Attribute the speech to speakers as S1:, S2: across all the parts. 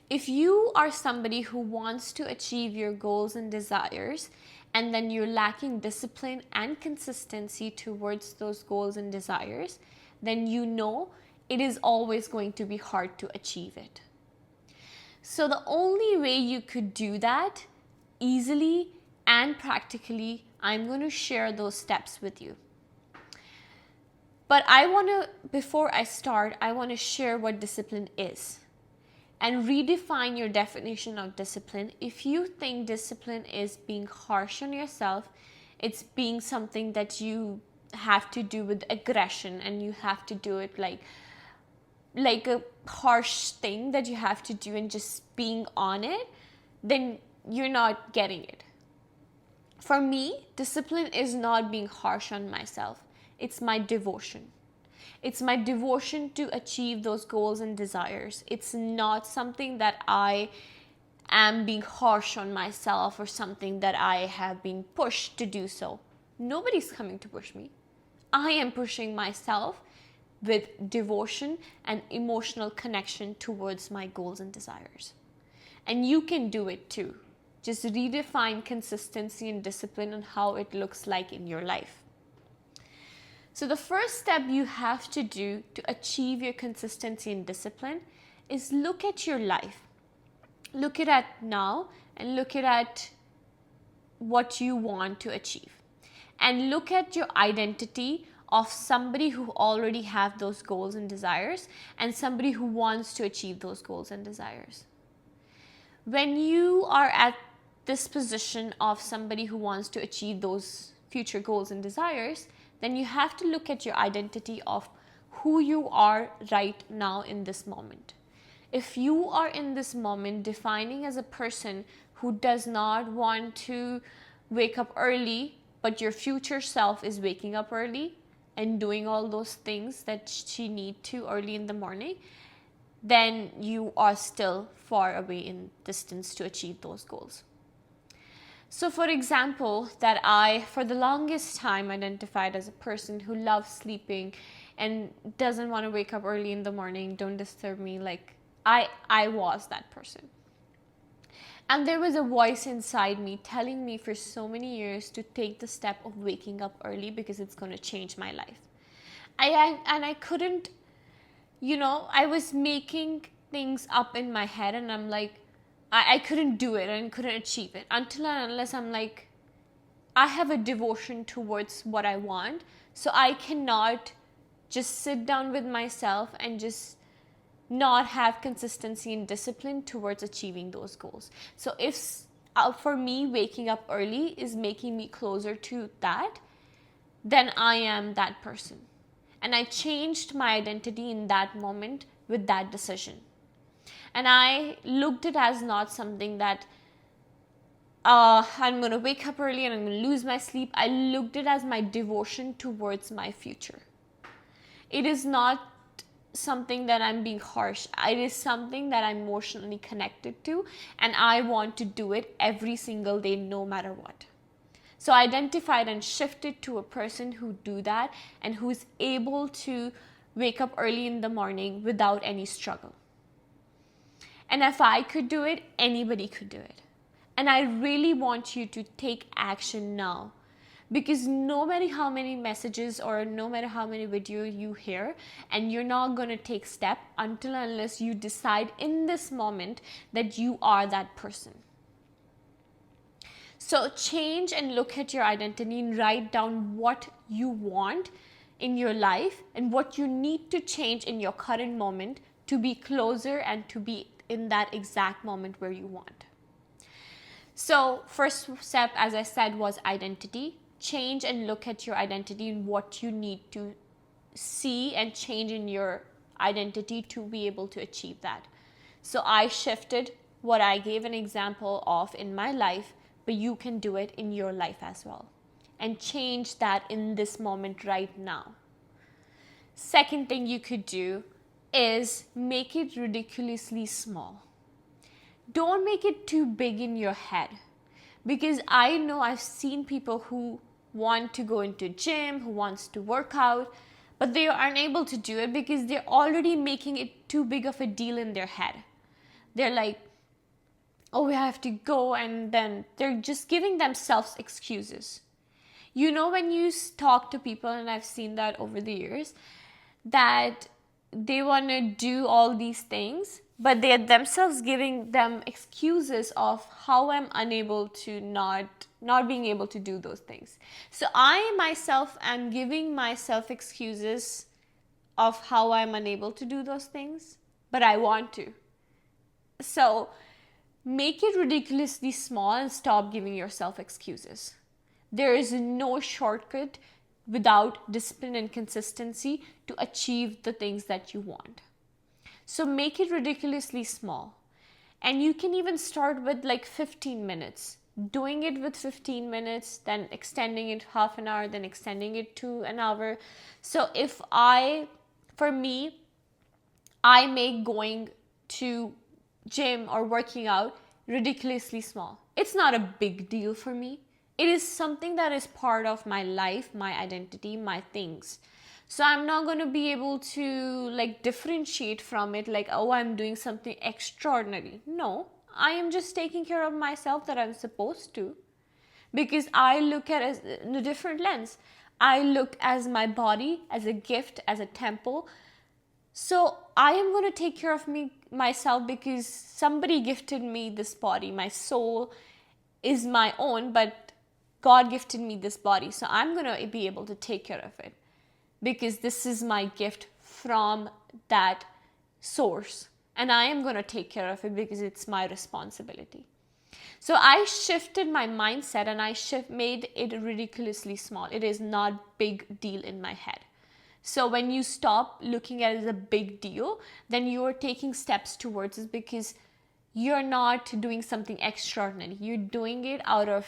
S1: If you are somebody who wants to achieve your goals and desires, and then you're lacking discipline and consistency towards those goals and desires, then you know it is always going to be hard to achieve it. So the only way you could do that easily and practically, I'm going to share those steps with you. But before I start, I want to share what discipline is and redefine your definition of discipline. If you think discipline is being harsh on yourself, it's being something that you have to do with aggression and you have to do it like a harsh thing that you have to do and just being on it, then you're not getting it. For me, discipline is not being harsh on myself. It's my devotion. It's my devotion to achieve those goals and desires. It's not something that I am being harsh on myself or something that I have been pushed to do so. Nobody's coming to push me. I am pushing myself with devotion and emotional connection towards my goals and desires. And you can do it too. Just redefine consistency and discipline and how it looks like in your life. So the first step you have to do to achieve your consistency and discipline is look at your life. Look at it now and look at what you want to achieve. And look at your identity of somebody who already have those goals and desires and somebody who wants to achieve those goals and desires. When you are at this position of somebody who wants to achieve those future goals and desires, then you have to look at your identity of who you are right now in this moment. If you are in this moment defining as a person who does not want to wake up early, but your future self is waking up early and doing all those things that she need to early in the morning, then you are still far away in distance to achieve those goals. So for example, that I, for the longest time, identified as a person who loves sleeping and doesn't want to wake up early in the morning, don't disturb me, like I was that person. And there was a voice inside me telling me for so many years to take the step of waking up early because it's going to change my life. I couldn't, I was making things up in my head and I'm like, I couldn't do it and couldn't achieve it until and unless I'm like, I have a devotion towards what I want. So I cannot just sit down with myself and just not have consistency and discipline towards achieving those goals. So if for me waking up early is making me closer to that, then I am that person. And I changed my identity in that moment with that decision. And I looked at it as not something that I'm going to wake up early and I'm going to lose my sleep. I looked at it as my devotion towards my future. It is not something that I'm being harsh. It is something that I'm emotionally connected to and I want to do it every single day no matter what. So I identified and shifted to a person who do that and who is able to wake up early in the morning without any struggle. And if I could do it, anybody could do it. And I really want you to take action now. Because no matter how many messages or no matter how many videos you hear, and you're not going to take step until unless you decide in this moment that you are that person. So change and look at your identity and write down what you want in your life and what you need to change in your current moment to be closer and to be in that exact moment where you want. So first step, as I said, was identity. Change and look at your identity and what you need to see and change in your identity to be able to achieve that. So I shifted what I gave an example of in my life, but you can do it in your life as well. And change that in this moment right now. Second thing you could do is make it ridiculously small. Don't make it too big in your head. Because I know I've seen people who want to go into gym, who wants to work out, but they are unable to do it because they're already making it too big of a deal in their head. they're like, oh, we have to go, and then they're just giving themselves excuses. You know, when you talk to people, and I've seen that over the years, that they want to do all these things, but they're themselves giving them excuses of how I'm unable to not being able to do those things. So I myself am giving myself excuses of how I'm unable to do those things, but I want to. So make it ridiculously small and stop giving yourself excuses. There is no shortcut without discipline and consistency to achieve the things that you want. So make it ridiculously small. And you can even start with like 15 minutes. Doing it with 15 minutes, then extending it half an hour, then extending it to an hour. So for me, I make going to gym or working out ridiculously small. It's not a big deal for me. It is something that is part of my life, my identity, my things. So I'm not going to be able to like differentiate from it like, oh, I'm doing something extraordinary. No, I am just taking care of myself that I'm supposed to, because I look at it in a different lens. I look as my body, as a gift, as a temple. So I am going to take care of myself because somebody gifted me this body. My soul is my own, but God gifted me this body. So I'm going to be able to take care of it because this is my gift from that source. And I am going to take care of it because it's my responsibility. So I shifted my mindset and I made it ridiculously small. It is not big deal in my head. So when you stop looking at it as a big deal, then you are taking steps towards it because you're not doing something extraordinary. You're doing it out of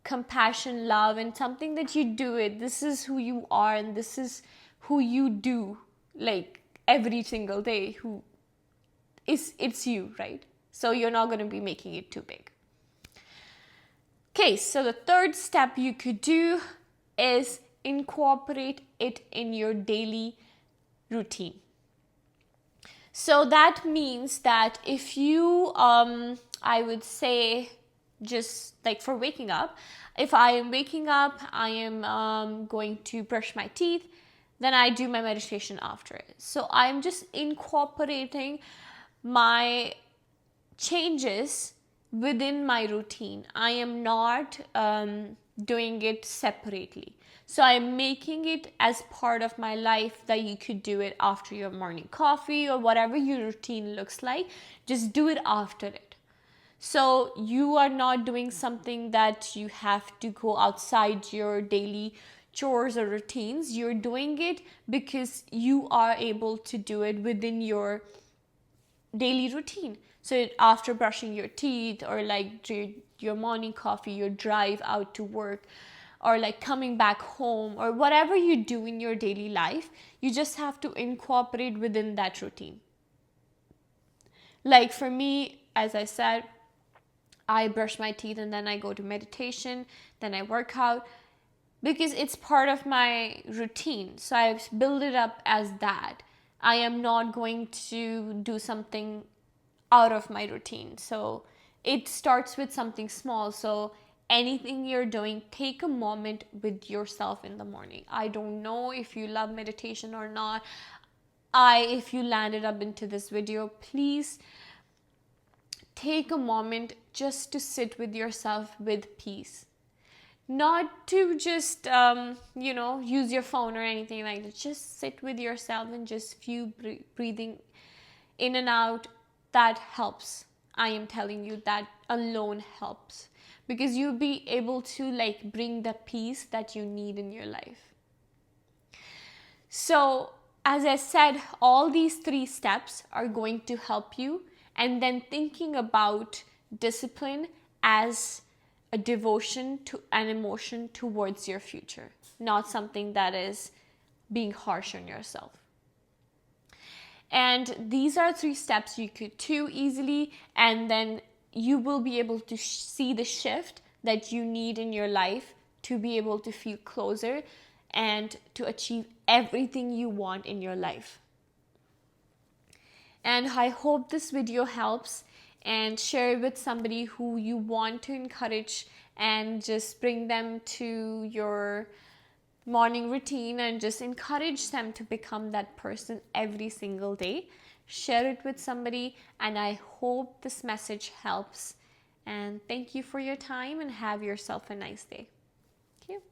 S1: compassion, love, and something that you do it. This is who you are and this is who you do like every single day. It's you, right? So you're not going to be making it too big. Okay, so the third step you could do is incorporate it in your daily routine. So that means that if you, I would say, just like for waking up, if I am waking up, I am going to brush my teeth, then I do my meditation after it. So I'm just incorporating my changes within my routine. I am not doing it separately. So I'm making it as part of my life that you could do it after your morning coffee or whatever your routine looks like. Just do it after it. So you are not doing something that you have to go outside your daily chores or routines. You're doing it because you are able to do it within your daily routine. So after brushing your teeth or like your morning coffee, your drive out to work, or like coming back home, or whatever you do in your daily life, you just have to incorporate within that routine. Like for me, as I said, I brush my teeth and then I go to meditation, then I work out because it's part of my routine. So I've built it up as that. I am not going to do something out of my routine. So it starts with something small. So anything you're doing, take a moment with yourself in the morning. I don't know if you love meditation or not. If you landed up into this video, please take a moment just to sit with yourself with peace. Not to just, use your phone or anything like that. Just sit with yourself and just feel breathing in and out. That helps. I am telling you, that alone helps. Because you'll be able to like bring the peace that you need in your life. So, as I said, all these 3 steps are going to help you. And then thinking about discipline as a devotion to an emotion towards your future, not something that is being harsh on yourself. And these are 3 steps you could do easily, and then you will be able to see the shift that you need in your life to be able to feel closer and to achieve everything you want in your life. And I hope this video helps, and share it with somebody who you want to encourage and just bring them to your morning routine and just encourage them to become that person every single day. Share it with somebody, and I hope this message helps. And thank you for your time, and have yourself a nice day. Thank you.